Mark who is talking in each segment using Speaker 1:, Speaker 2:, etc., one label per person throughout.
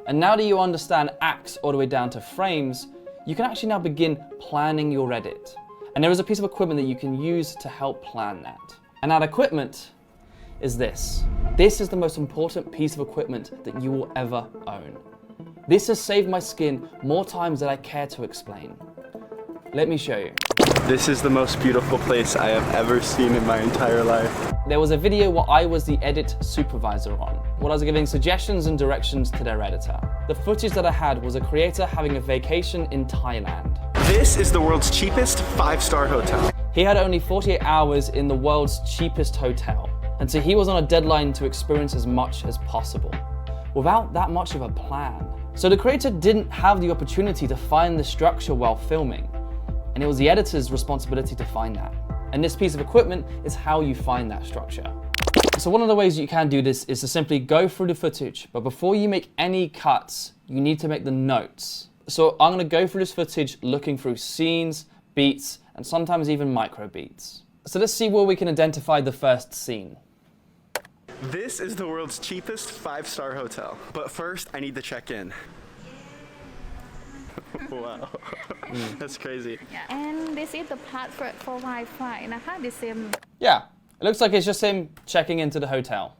Speaker 1: And now that you understand acts all the way down to frames, you can actually now begin planning your edit. And there is a piece of equipment that you can use to help plan that. And that equipment is this. This is the most important piece of equipment that you will ever own. This has saved my skin more times than I care to explain. Let me show you.
Speaker 2: This is the most beautiful place I have ever seen in my entire life.
Speaker 1: There was a video where I was the edit supervisor on, where I was giving suggestions and directions to their editor. The footage that I had was a creator having a vacation in Thailand.
Speaker 2: This is the world's cheapest 5-star hotel.
Speaker 1: He had only 48 hours in the world's cheapest hotel, and so he was on a deadline to experience as much as possible, without that much of a plan. So the creator didn't have the opportunity to find the structure while filming, and it was the editor's responsibility to find that. And this piece of equipment is how you find that structure. So one of the ways you can do this is to simply go through the footage, but before you make any cuts, you need to make the notes. So I'm gonna go through this footage looking through scenes, beats, and sometimes even micro beats. So let's see where we can identify the first scene.
Speaker 2: This is the world's cheapest 5-star hotel. But first, I need to check in. Wow, that's crazy.
Speaker 3: And this is the password for Wi-Fi นะคะ the same.
Speaker 1: Yeah, it looks like it's just him checking into the hotel.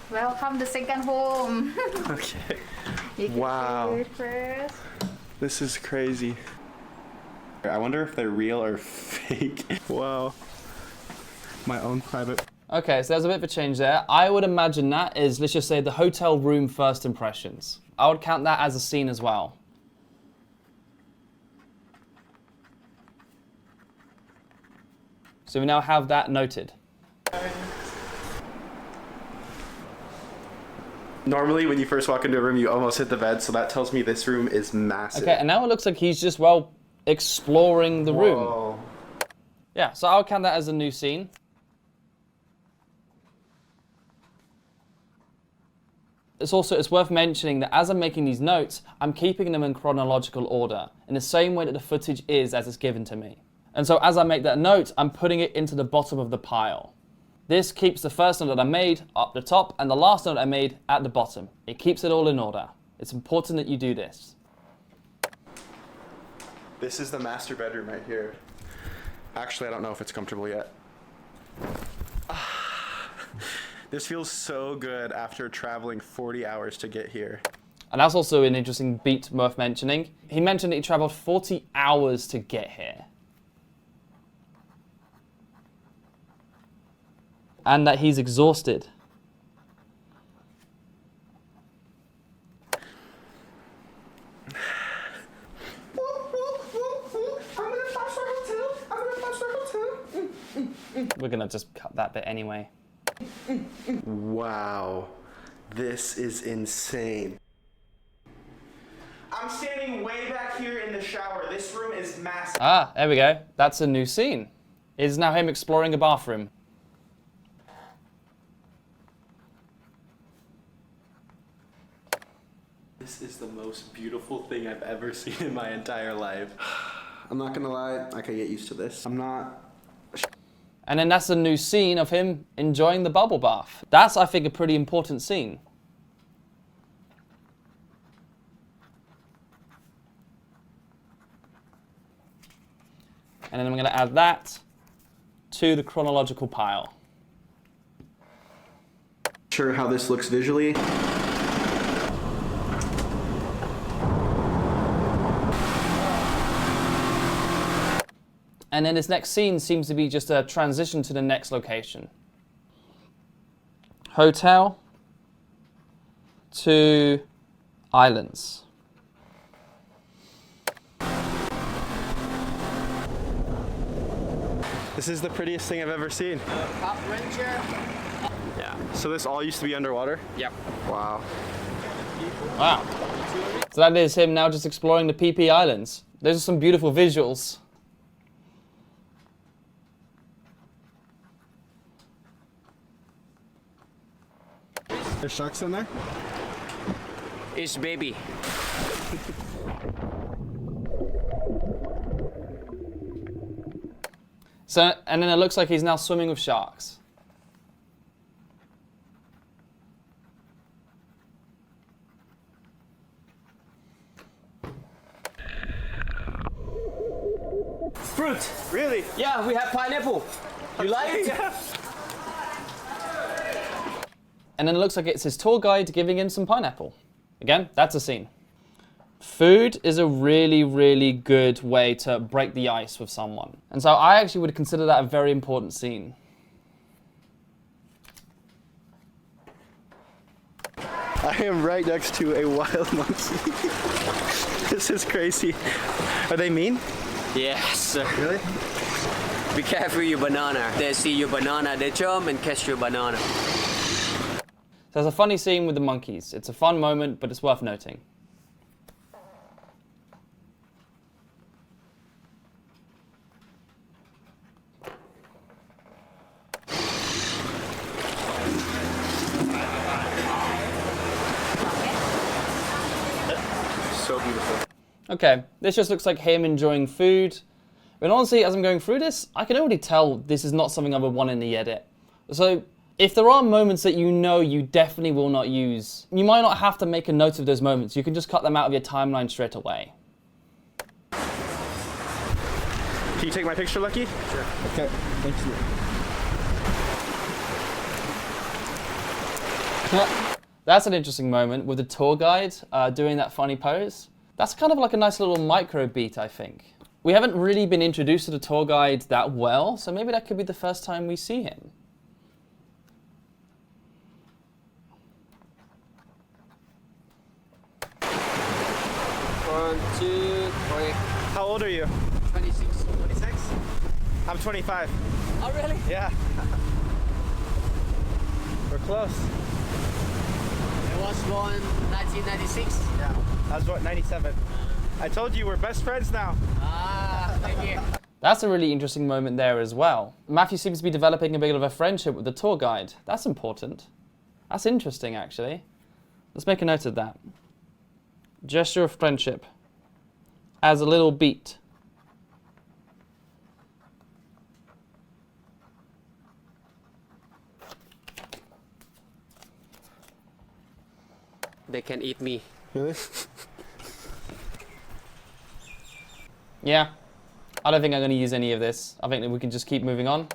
Speaker 3: Welcome to second home.
Speaker 2: Okay.
Speaker 3: You can
Speaker 2: Wow.
Speaker 3: do it first.
Speaker 2: This is crazy. I wonder if they're real or fake. Wow. My own private.
Speaker 1: Okay, so there's a bit of a change there. I would imagine that is, let's just say, the hotel room first impressions. I would count that as a scene as well. So we now have that noted.
Speaker 2: Normally, when you first walk into a room, you almost hit the bed, so that tells me this room is massive.
Speaker 1: Okay, and now it looks like he's just, well, exploring the room.
Speaker 2: Whoa.
Speaker 1: Yeah, so I'll count that as a new scene. It's worth mentioning that as I'm making these notes, I'm keeping them in chronological order, in the same way that the footage is as it's given to me. And so as I make that note, I'm putting it into the bottom of the pile. This keeps the first note that I made up the top and the last note I made at the bottom. It keeps it all in order. It's important that you do this.
Speaker 2: This is the master bedroom right here. Actually, I don't know if it's comfortable yet. This feels so good after traveling 40 hours to get here.
Speaker 1: And that's also an interesting beat worth mentioning. He mentioned that he traveled 40 hours to get here. And that he's exhausted. We're gonna just cut that bit anyway.
Speaker 2: Wow, this is insane. I'm standing way back here in the shower. This room is massive.
Speaker 1: Ah, there we go. That's a new scene. It is now him exploring a bathroom.
Speaker 2: This is the most beautiful thing I've ever seen in my entire life. I'm not gonna lie, I can get used to this. I'm not.
Speaker 1: And then that's a new scene of him enjoying the bubble bath. That's, I think, a pretty important scene. And then I'm going to add that to the chronological pile.
Speaker 2: Sure how this looks visually.
Speaker 1: And then this next scene seems to be just a transition to the next location. Hotel to islands.
Speaker 2: This is the prettiest thing I've ever seen.
Speaker 4: Top Ranger.
Speaker 2: Yeah. So this all used to be underwater?
Speaker 4: Yep.
Speaker 2: Wow.
Speaker 1: Wow. So that is him now just exploring the PP Islands. Those are some beautiful visuals.
Speaker 2: There's sharks in there?
Speaker 4: It's baby.
Speaker 1: So, and then it looks like he's now swimming with sharks.
Speaker 4: Fruit.
Speaker 2: Really?
Speaker 4: Yeah, we have pineapple. You like it?
Speaker 2: Yeah.
Speaker 1: And then it looks like it's his tour guide giving him some pineapple. Again, that's a scene. Food is a really, really good way to break the ice with someone. And so I actually would consider that a very important scene.
Speaker 2: I am right next to a wild monkey. This is crazy. Are they mean?
Speaker 4: Yes.
Speaker 2: Really?
Speaker 4: Be careful your banana. They see your banana, they jump and catch your banana.
Speaker 1: So there's a funny scene with the monkeys. It's a fun moment, but it's worth noting.
Speaker 2: So beautiful.
Speaker 1: Okay, this just looks like him enjoying food. But honestly, as I'm going through this, I can already tell this is not something I would want in the edit. So if there are moments that you know you definitely will not use, you might not have to make a note of those moments. You can just cut them out of your timeline straight away.
Speaker 2: Can you take my picture, Lucky? Sure. Okay, thank you.
Speaker 1: That's an interesting moment with the tour guide doing that funny pose. That's kind of like a nice little micro beat, I think. We haven't really been introduced to the tour guide that well, so maybe that could be the first time we see him.
Speaker 4: One, two, three.
Speaker 2: How old are you?
Speaker 4: 26.
Speaker 2: 26? I'm 25.
Speaker 4: Oh, really?
Speaker 2: Yeah. We're close.
Speaker 4: I was born 1996.
Speaker 2: Yeah. I was what, 97. I told you we're best friends now.
Speaker 4: Ah, thank you.
Speaker 1: That's a really interesting moment there as well. Matthew seems to be developing a bit of a friendship with the tour guide. That's important. That's interesting, actually. Let's make a note of that. Gesture of friendship. As a little beat.
Speaker 4: They can eat me.
Speaker 2: Really?
Speaker 1: Yeah. I don't think I'm going to use any of this. I think that we can just keep moving on.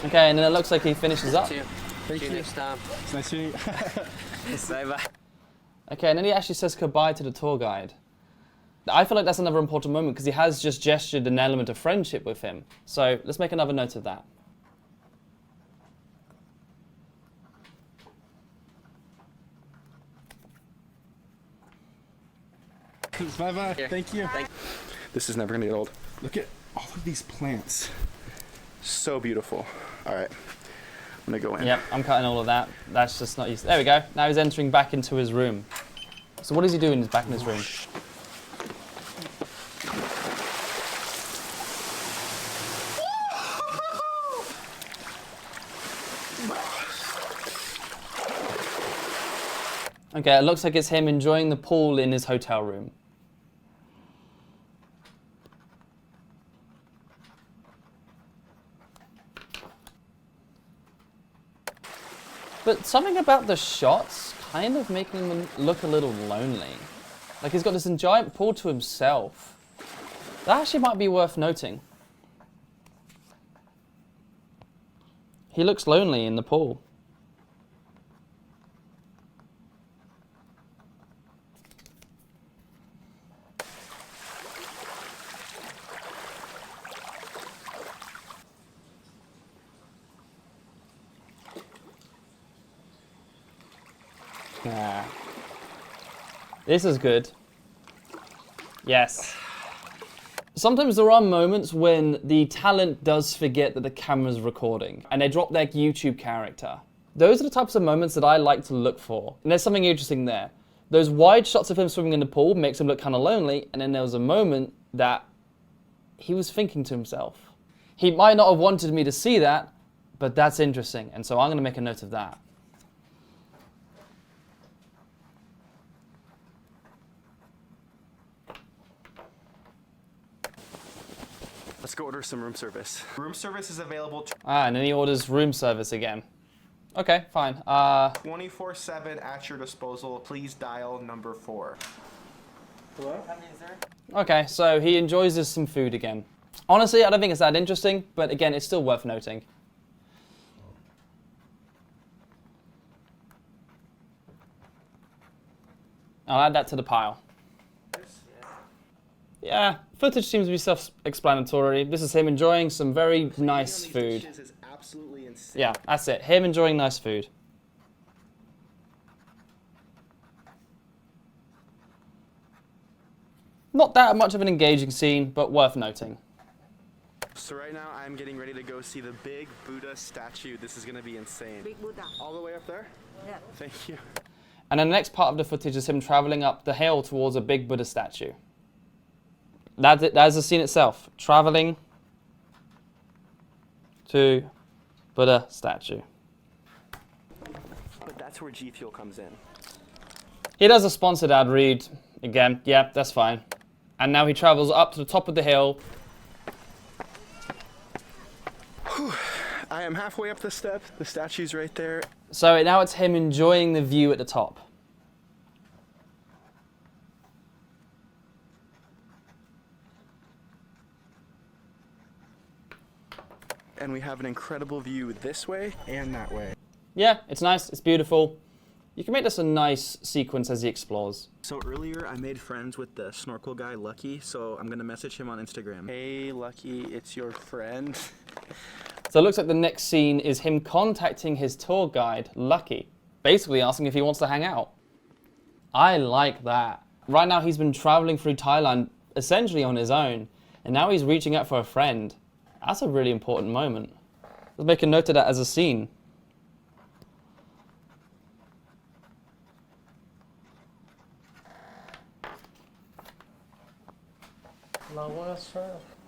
Speaker 1: Okay, and then it looks like he finishes up.
Speaker 4: See you. See you next time.
Speaker 2: It's nice meeting you.
Speaker 4: Bye bye.
Speaker 1: Okay, and then he actually says goodbye to the tour guide. I feel like that's another important moment because he has just gestured an element of friendship with him. So let's make another note of that.
Speaker 2: Bye-bye.
Speaker 4: Here.
Speaker 2: Thank you. This is never gonna get old. Look at all of these plants. So beautiful. All right, I'm gonna go in.
Speaker 1: Yep, I'm cutting all of that. That's just not used. There we go. Now he's entering back into his room. So what is he doing? He's back in his room. Okay, it looks like it's him enjoying the pool in his hotel room. But something about the shots kind of making him look a little lonely. Like he's got this giant pool to himself. That actually might be worth noting. He looks lonely in the pool. Yeah. This is good. Yes. Sometimes there are moments when the talent does forget that the camera's recording and they drop their YouTube character. Those are the types of moments that I like to look for. And there's something interesting there. Those wide shots of him swimming in the pool makes him look kind of lonely, and then there was a moment that he was thinking to himself. He might not have wanted me to see that, but that's interesting, and so I'm going to make a note of that.
Speaker 2: Let's go order some room service. Room service is available
Speaker 1: Ah, and then he orders room service again. Okay, fine.
Speaker 2: 24/7 at your disposal. Please dial number 4. Hello?
Speaker 1: Okay, so he enjoys some food again. Honestly, I don't think it's that interesting, but again, it's still worth noting. I'll add that to the pile. Yeah, footage seems to be self-explanatory. This is him enjoying some very nice food.
Speaker 2: Is absolutely insane.
Speaker 1: Yeah, that's it. Him enjoying nice food. Not that much of an engaging scene, but worth noting.
Speaker 2: So right now I'm getting ready to go see the big Buddha statue. This is gonna be insane.
Speaker 5: Big Buddha.
Speaker 2: All the way up there?
Speaker 5: Yeah.
Speaker 2: Thank you.
Speaker 1: And the next part of the footage is him traveling up the hill towards a big Buddha statue. That's it. That's the scene itself. Traveling to Buddha statue.
Speaker 2: But that's where G Fuel comes in.
Speaker 1: He does a sponsored ad read again. Yeah, that's fine. And now he travels up to the top of the hill.
Speaker 2: I am halfway up the steps. The statue's right there.
Speaker 1: So now it's him enjoying the view at the top.
Speaker 2: And we have an incredible view this way and that way.
Speaker 1: Yeah, it's nice. It's beautiful. You can make this a nice sequence as he explores.
Speaker 2: So earlier I made friends with the snorkel guy, Lucky, so I'm gonna message him on Instagram. Hey Lucky, it's your friend.
Speaker 1: So it looks like the next scene is him contacting his tour guide, Lucky, basically asking if he wants to hang out. I like that. Right now he's been traveling through Thailand essentially on his own, and now he's reaching out for a friend. That's a really important moment. Let's make a note of that as a scene.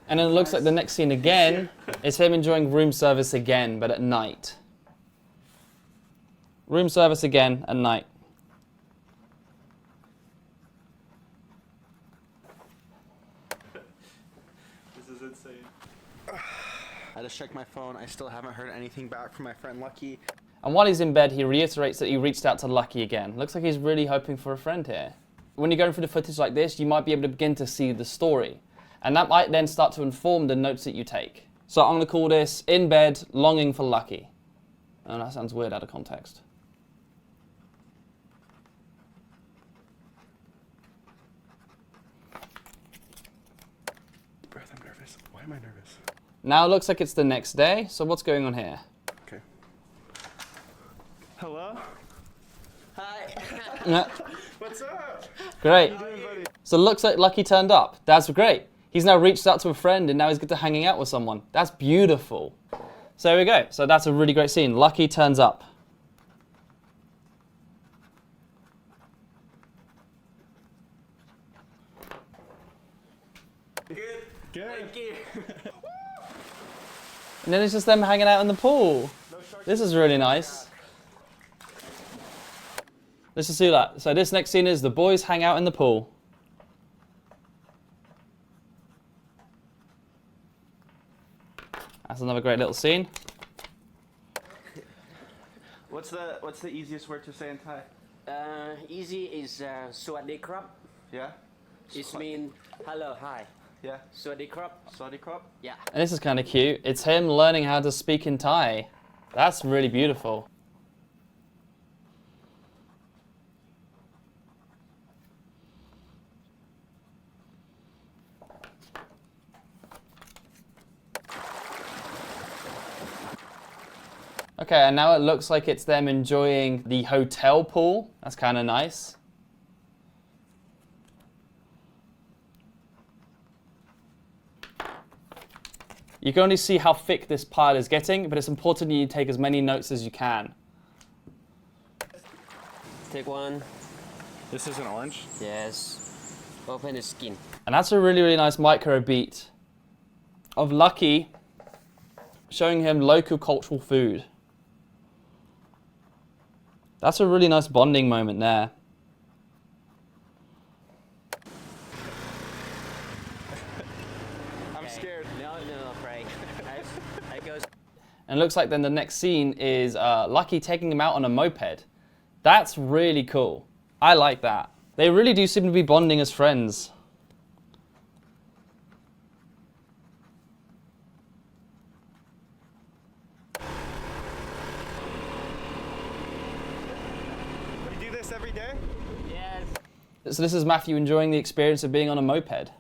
Speaker 1: And then it looks like the next scene again is him enjoying room service again, but at night. Room service again at night.
Speaker 2: This is insane. I just checked my phone. I still haven't heard anything back from my friend Lucky.
Speaker 1: And while he's in bed, he reiterates that he reached out to Lucky again. Looks like he's really hoping for a friend here. When you're going through the footage like this, you might be able to begin to see the story. And that might then start to inform the notes that you take. So I'm going to call this In Bed, Longing for Lucky. Oh, that sounds weird out of context.
Speaker 2: Breath, I'm nervous. Why am I nervous?
Speaker 1: Now it looks like it's the next day, so what's going on here?
Speaker 2: Okay. Hello?
Speaker 4: Hi.
Speaker 1: Yeah,
Speaker 2: What's up?
Speaker 1: great.
Speaker 2: How you doing, buddy?
Speaker 1: So it looks like Lucky turned up. That's great. He's now reached out to a friend and now he's good to hanging out with someone. That's beautiful. So there we go. So that's a really great scene. Lucky turns up.
Speaker 2: Good.
Speaker 4: Thank you.
Speaker 1: And then it's just them hanging out in the pool. This is really nice. Let's just do that. So this next scene is the boys hang out in the pool. That's another great little scene.
Speaker 2: What's the easiest word to say in Thai?
Speaker 4: Easy is Swadee Krap.
Speaker 2: Yeah?
Speaker 4: It means hello, hi.
Speaker 2: Yeah.
Speaker 4: Swadee Krap.
Speaker 2: Saudi crop?
Speaker 4: Yeah.
Speaker 1: And this is kind of cute. It's him learning how to speak in Thai. That's really beautiful. Okay, and now it looks like it's them enjoying the hotel pool. That's kind of nice. You can only see how thick this pile is getting, but it's important that you take as many notes as you can.
Speaker 4: Take one.
Speaker 2: This is an orange?
Speaker 4: Yes. Open the skin.
Speaker 1: And that's a really, really nice micro beat of Lucky showing him local cultural food. That's a really nice bonding moment there.
Speaker 2: I'm scared.
Speaker 4: No, no.
Speaker 1: And it looks like then the next scene is Lucky taking him out on a moped. That's really cool. I like that. They really do seem to be bonding as friends.
Speaker 2: You do this every day?
Speaker 4: Yes.
Speaker 1: So this is Matthew enjoying the experience of being on a moped.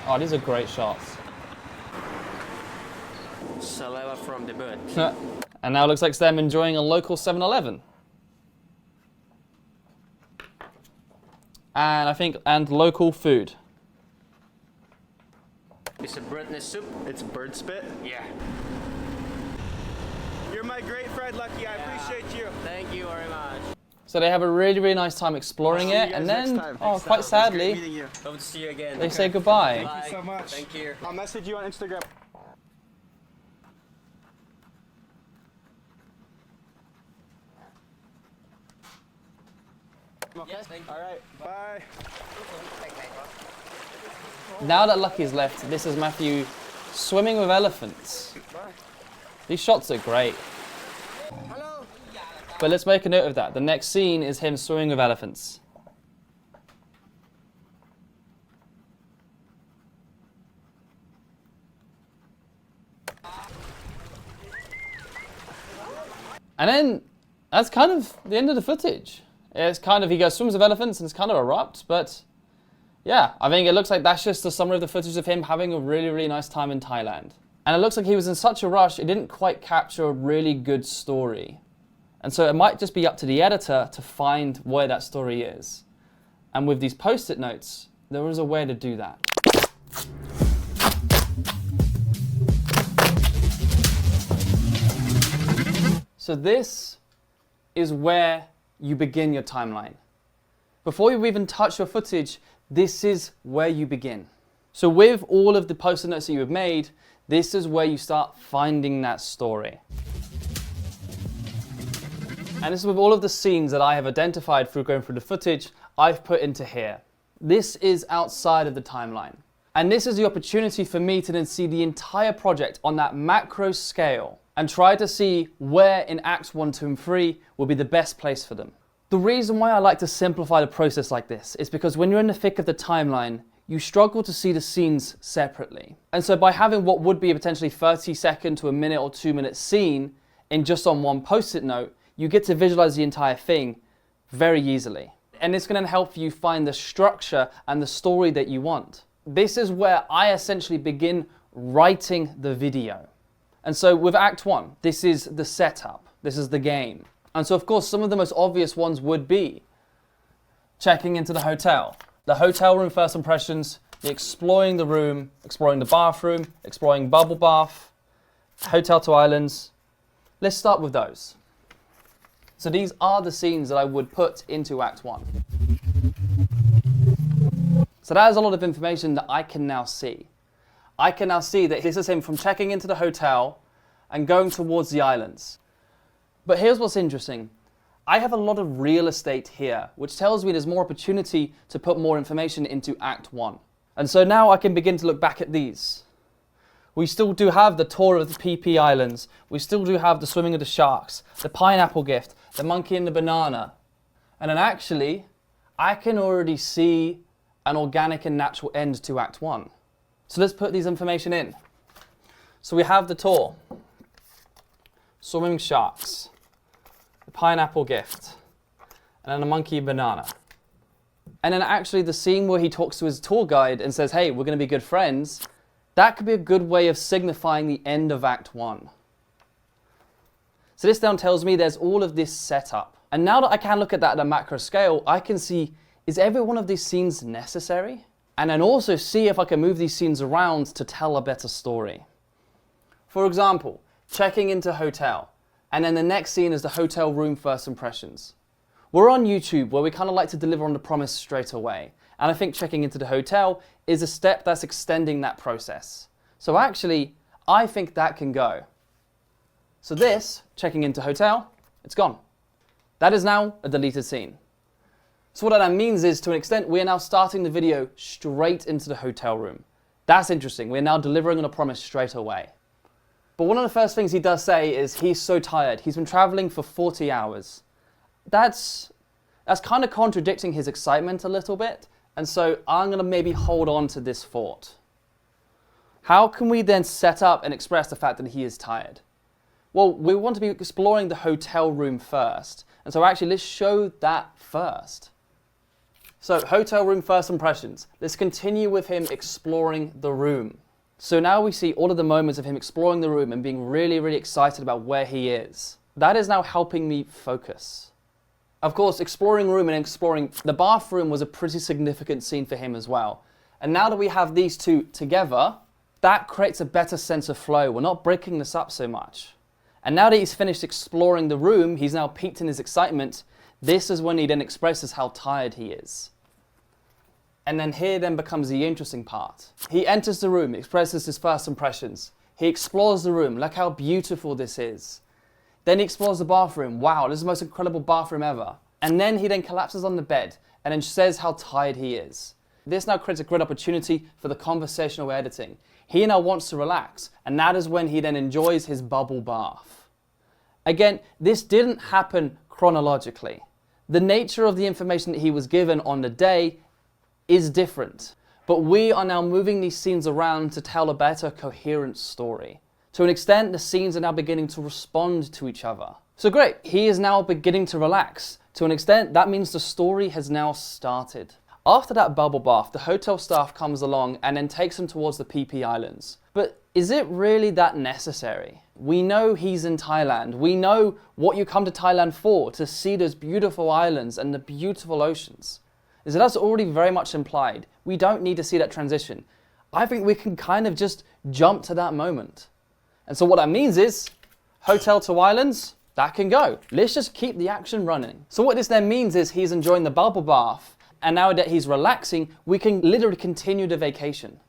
Speaker 1: Oh, these are great shots.
Speaker 4: Saliva from the bird.
Speaker 1: And now it looks like it's them enjoying a local 7-Eleven. And local food.
Speaker 4: It's a bird nest soup.
Speaker 2: It's bird spit.
Speaker 4: Yeah.
Speaker 2: You're my great friend, Lucky. I appreciate you.
Speaker 4: Thank you very much.
Speaker 1: So they have a really, really nice time exploring
Speaker 2: See you
Speaker 1: it,
Speaker 2: guys
Speaker 1: and
Speaker 2: next
Speaker 1: then,
Speaker 2: time.
Speaker 1: oh,
Speaker 2: Next
Speaker 1: quite
Speaker 2: time. It was great
Speaker 1: sadly,
Speaker 2: meeting you.
Speaker 4: Hope to see you again.
Speaker 1: they say goodbye.
Speaker 4: Bye.
Speaker 2: Thank you so much.
Speaker 4: Thank you.
Speaker 2: I'll message you on Instagram.
Speaker 4: Yes, thank you.
Speaker 2: All right, bye.
Speaker 1: Now that Lucky's left, this is Matthew swimming with elephants. These shots are great. But let's make a note of that. The next scene is him swimming with elephants. And then that's kind of the end of the footage. It's kind of, he goes swims with elephants and it's kind of abrupt, but yeah, I think it looks like that's just the summary of the footage of him having a really, really nice time in Thailand. And it looks like he was in such a rush, it didn't quite capture a really good story. And so it might just be up to the editor to find where that story is. And with these post-it notes, there is a way to do that. So this is where you begin your timeline. Before you even touch your footage, this is where you begin. So with all of the post-it notes that you have made, this is where you start finding that story. And this is with all of the scenes that I have identified through going through the footage, I've put into here. This is outside of the timeline. And this is the opportunity for me to then see the entire project on that macro scale and try to see where in Acts 1, 2, and 3 will be the best place for them. The reason why I like to simplify the process like this is because when you're in the thick of the timeline, you struggle to see the scenes separately. And so by having what would be a potentially 30-second to a minute or 2-minute scene in just on one post-it note, you get to visualize the entire thing very easily. And it's going to help you find the structure and the story that you want. This is where I essentially begin writing the video. And so with Act 1, this is the setup, this is the game. And so of course some of the most obvious ones would be checking into the hotel room first impressions, the exploring the room, exploring the bathroom, exploring bubble bath, hotel to islands. Let's start with those. So these are the scenes that I would put into Act 1. So that is a lot of information that I can now see. I can now see that this is him from checking into the hotel and going towards the islands. But here's what's interesting. I have a lot of real estate here, which tells me there's more opportunity to put more information into Act 1. And so now I can begin to look back at these. We still do have the tour of the PP Islands. We still do have the swimming of the sharks, the pineapple gift, the monkey and the banana. And then actually, I can already see an organic and natural end to Act 1. So let's put these information in. So we have the tour, swimming sharks, the pineapple gift, and then a monkey and banana. And then actually the scene where he talks to his tour guide and says, hey, we're going to be good friends, that could be a good way of signifying the end of Act 1. So this now tells me there's all of this setup. And now that I can look at that at a macro scale, I can see, is every one of these scenes necessary? And then also see if I can move these scenes around to tell a better story. For example, checking into hotel, and then the next scene is the hotel room first impressions. We're on YouTube where we kind of like to deliver on the promise straight away. And I think checking into the hotel is a step that's extending that process. So actually, I think that can go. So this, checking into hotel, it's gone. That is now a deleted scene. So what that means is, to an extent, we are now starting the video straight into the hotel room. That's interesting. We're now delivering on a promise straight away. But one of the first things he does say is he's so tired. He's been traveling for 40 hours. That's kind of contradicting his excitement a little bit. And so I'm going to maybe hold on to this thought. How can we then set up and express the fact that he is tired? Well, we want to be exploring the hotel room first. And so actually, let's show that first. So, hotel room first impressions. Let's continue with him exploring the room. So now we see all of the moments of him exploring the room and being really, really excited about where he is. That is now helping me focus. Of course, exploring room and exploring the bathroom was a pretty significant scene for him as well. And now that we have these two together, that creates a better sense of flow. We're not breaking this up so much. And now that he's finished exploring the room, he's now peaked in his excitement. This is when he then expresses how tired he is. And then here then becomes the interesting part. He enters the room, expresses his first impressions. He explores the room. Look how beautiful this is. Then he explores the bathroom. Wow, this is the most incredible bathroom ever. And then he then collapses on the bed and then says how tired he is. This now creates a great opportunity for the conversational editing. He now wants to relax, and that is when he then enjoys his bubble bath. Again, this didn't happen chronologically. The nature of the information that he was given on the day is different, but we are now moving these scenes around to tell a better coherent story. To an extent, the scenes are now beginning to respond to each other. So great, he is now beginning to relax. To an extent, that means the story has now started. After that bubble bath, the hotel staff comes along and then takes him towards the Phi Phi Islands. But is it really that necessary? We know he's in Thailand. We know what you come to Thailand for, to see those beautiful islands and the beautiful oceans. So that's already very much implied. We don't need to see that transition. I think we can kind of just jump to that moment. And so what that means is, hotel to islands, that can go. Let's just keep the action running. So what this then means is he's enjoying the bubble bath, and now that he's relaxing, we can literally continue the vacation.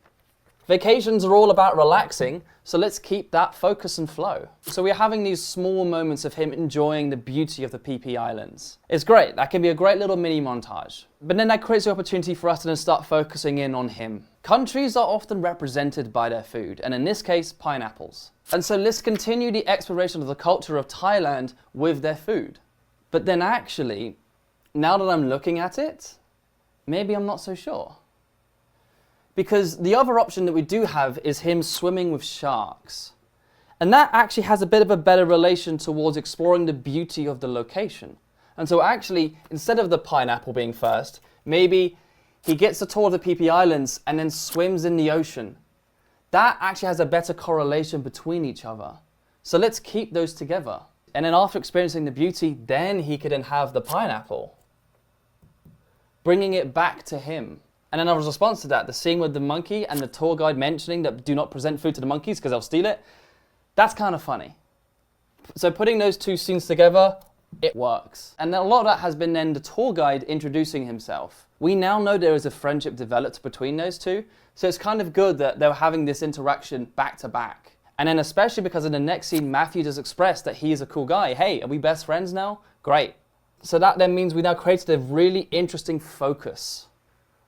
Speaker 1: Vacations are all about relaxing, so let's keep that focus and flow. So we're having these small moments of him enjoying the beauty of the Phi Phi Islands. It's great, that can be a great little mini montage. But then that creates the opportunity for us to then start focusing in on him. Countries are often represented by their food, and in this case, pineapples. And so let's continue the exploration of the culture of Thailand with their food. But then actually, now that I'm looking at it, maybe I'm not so sure. Because the other option that we do have is him swimming with sharks. And that actually has a bit of a better relation towards exploring the beauty of the location. And so actually, instead of the pineapple being first, maybe he gets a tour of the Phi Phi Islands and then swims in the ocean. That actually has a better correlation between each other. So let's keep those together. And then after experiencing the beauty, then he could then have the pineapple, bringing it back to him. And then as a response to that, the scene with the monkey and the tour guide mentioning that do not present food to the monkeys because they'll steal it, that's kind of funny. So putting those two scenes together, it works. And a lot of that has been then the tour guide introducing himself. We now know there is a friendship developed between those two, so it's kind of good that they're having this interaction back to back. And then especially because in the next scene, Matthew does express that he is a cool guy. Hey, are we best friends now? Great. So that then means we now created a really interesting focus.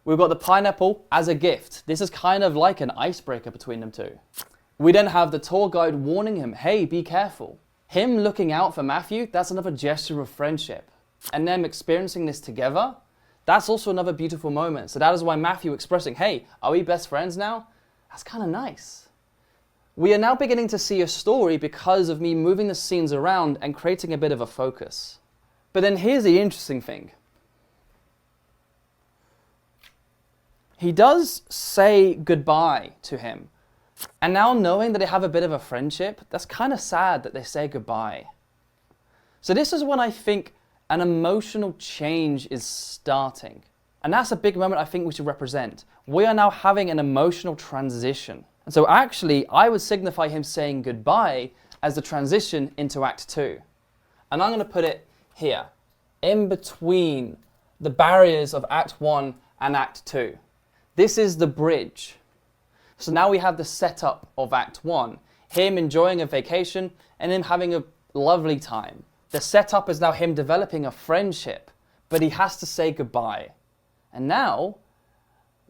Speaker 1: We've got the pineapple as a gift. This is kind of like an icebreaker between them two. We then have the tour guide warning him, hey, be careful. Him looking out for Matthew, that's another gesture of friendship. And them experiencing this together, that's also another beautiful moment. So that is why Matthew expressing, hey, are we best friends now? That's kind of nice. We are now beginning to see a story because of me moving the scenes around and creating a bit of a focus. But then here's the interesting thing. He does say goodbye to him. And now knowing that they have a bit of a friendship, that's kind of sad that they say goodbye. So this is when I think an emotional change is starting. And that's a big moment I think we should represent. We are now having an emotional transition. And so actually, I would signify him saying goodbye as the transition into Act 2. And I'm going to put it here, in between the barriers of Act 1 and Act 2. This is the bridge. So now we have the setup of Act 1. Him enjoying a vacation and him having a lovely time. The setup is now him developing a friendship but he has to say goodbye. And now,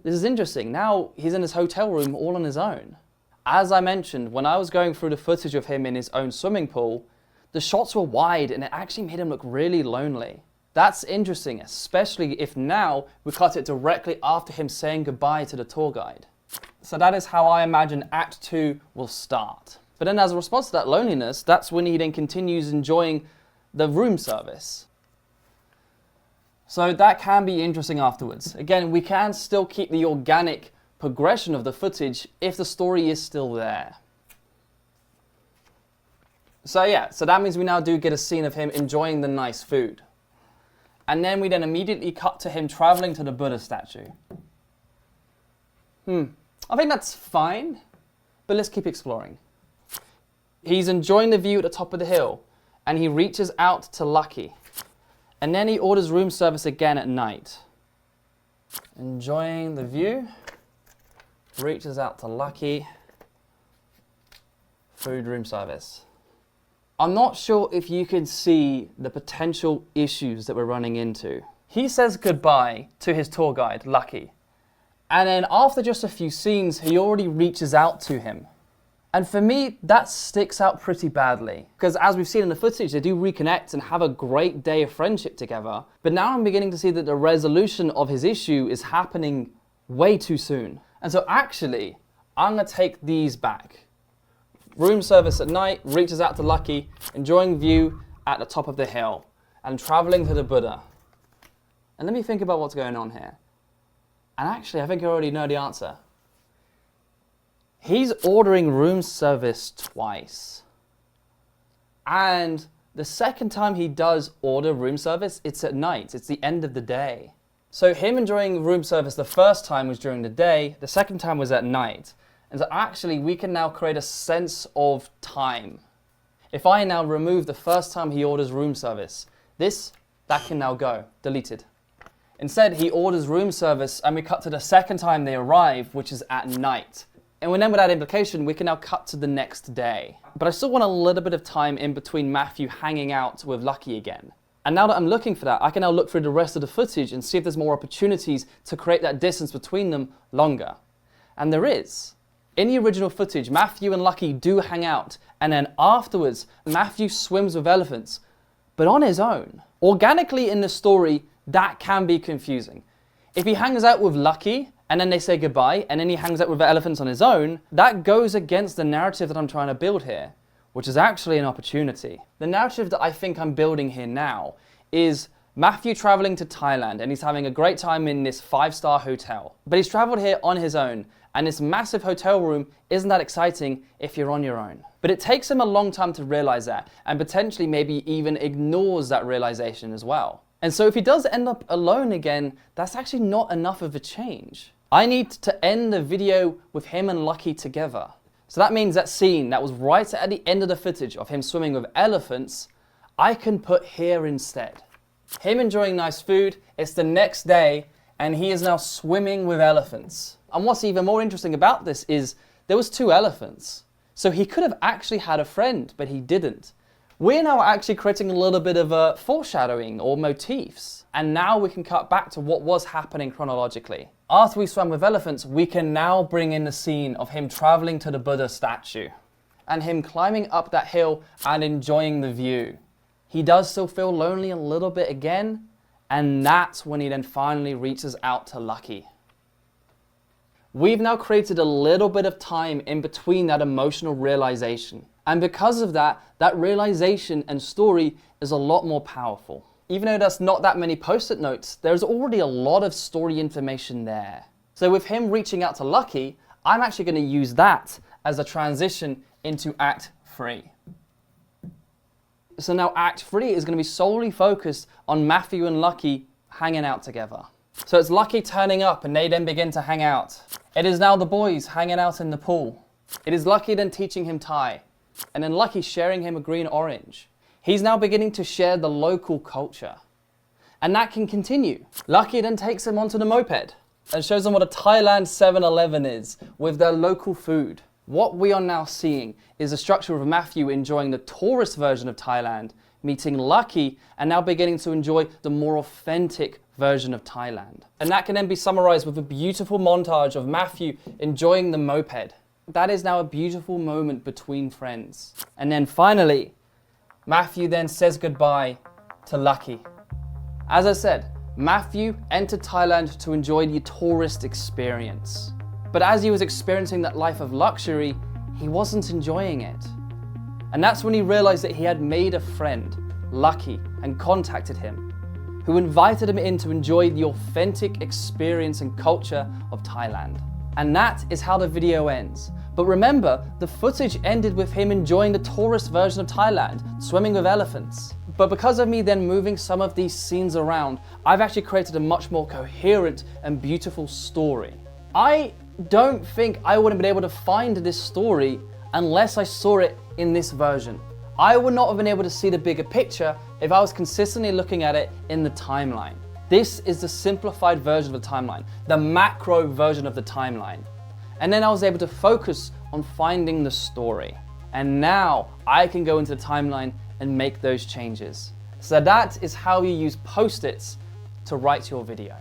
Speaker 1: this is interesting, now he's in his hotel room all on his own. As I mentioned, when I was going through the footage of him in his own swimming pool, the shots were wide and it actually made him look really lonely. That's interesting, especially if now we cut it directly after him saying goodbye to the tour guide. So that is how I imagine Act 2 will start. But then as a response to that loneliness, that's when he then continues enjoying the room service. So that can be interesting afterwards. Again, we can still keep the organic progression of the footage if the story is still there. So yeah, so that means we now do get a scene of him enjoying the nice food. And then we then immediately cut to him traveling to the Buddha statue. I think that's fine, but let's keep exploring. He's enjoying the view at the top of the hill, and he reaches out to Lucky. And then he orders room service again at night. Enjoying the view, reaches out to Lucky, food room service. I'm not sure if you can see the potential issues that we're running into. He says goodbye to his tour guide, Lucky. And then after just a few scenes, he already reaches out to him. And for me, that sticks out pretty badly. Because as we've seen in the footage, they do reconnect and have a great day of friendship together. But now I'm beginning to see that the resolution of his issue is happening way too soon. And so actually, I'm going to take these back. Room service at night, reaches out to Lucky, enjoying view at the top of the hill, and traveling to the Buddha. And let me think about what's going on here. And actually, I think I already know the answer. He's ordering room service twice. And the second time he does order room service, it's at night. It's the end of the day. So him enjoying room service the first time was during the day, the second time was at night. And so actually, we can now create a sense of time. If I now remove the first time he orders room service, that can now go, deleted. Instead, he orders room service and we cut to the second time they arrive, which is at night. And then with that implication, we can now cut to the next day. But I still want a little bit of time in between Matthew hanging out with Lucky again. And now that I'm looking for that, I can now look through the rest of the footage and see if there's more opportunities to create that distance between them longer. And there is. In the original footage, Matthew and Lucky do hang out, and then afterwards, Matthew swims with elephants, but on his own. Organically in the story, that can be confusing. If he hangs out with Lucky, and then they say goodbye, and then he hangs out with the elephants on his own, that goes against the narrative that I'm trying to build here, which is actually an opportunity. The narrative that I think I'm building here now is Matthew traveling to Thailand, and he's having a great time in this 5-star hotel. But he's traveled here on his own, and this massive hotel room isn't that exciting if you're on your own. But it takes him a long time to realize that, and potentially maybe even ignores that realization as well. And so if he does end up alone again, that's actually not enough of a change. I need to end the video with him and Lucky together. So that means that scene that was right at the end of the footage of him swimming with elephants, I can put here instead. Him enjoying nice food, it's the next day, and he is now swimming with elephants. And what's even more interesting about this is there was 2 elephants. So he could have actually had a friend, but he didn't. We're now actually creating a little bit of a foreshadowing or motifs. And now we can cut back to what was happening chronologically. After we swam with elephants, we can now bring in the scene of him traveling to the Buddha statue and him climbing up that hill and enjoying the view. He does still feel lonely a little bit again, and that's when he then finally reaches out to Lucky. We've now created a little bit of time in between that emotional realization. And because of that, that realization and story is a lot more powerful. Even though there's not that many post-it notes, there's already a lot of story information there. So with him reaching out to Lucky, I'm actually going to use that as a transition into Act 3. So now Act 3 is going to be solely focused on Matthew and Lucky hanging out together. So it's Lucky turning up and they then begin to hang out. It is now the boys hanging out in the pool. It is Lucky then teaching him Thai. And then Lucky sharing him a green orange. He's now beginning to share the local culture. And that can continue. Lucky then takes him onto the moped and shows them what a Thailand 7-Eleven is with their local food. What we are now seeing is the structure of Matthew enjoying the tourist version of Thailand, meeting Lucky, and now beginning to enjoy the more authentic version of Thailand. And that can then be summarized with a beautiful montage of Matthew enjoying the moped. That is now a beautiful moment between friends. And then finally, Matthew then says goodbye to Lucky. As I said, Matthew entered Thailand to enjoy the tourist experience. But as he was experiencing that life of luxury, he wasn't enjoying it. And that's when he realized that he had made a friend, Lucky, and contacted him, who invited him in to enjoy the authentic experience and culture of Thailand. And that is how the video ends. But remember, the footage ended with him enjoying the tourist version of Thailand, swimming with elephants. But because of me then moving some of these scenes around, I've actually created a much more coherent and beautiful story. I don't think I would have been able to find this story unless I saw it in this version. I would not have been able to see the bigger picture if I was consistently looking at it in the timeline. This is the simplified version of the timeline, the macro version of the timeline. And then I was able to focus on finding the story. And now I can go into the timeline and make those changes. So that is how you use post-its to write your video.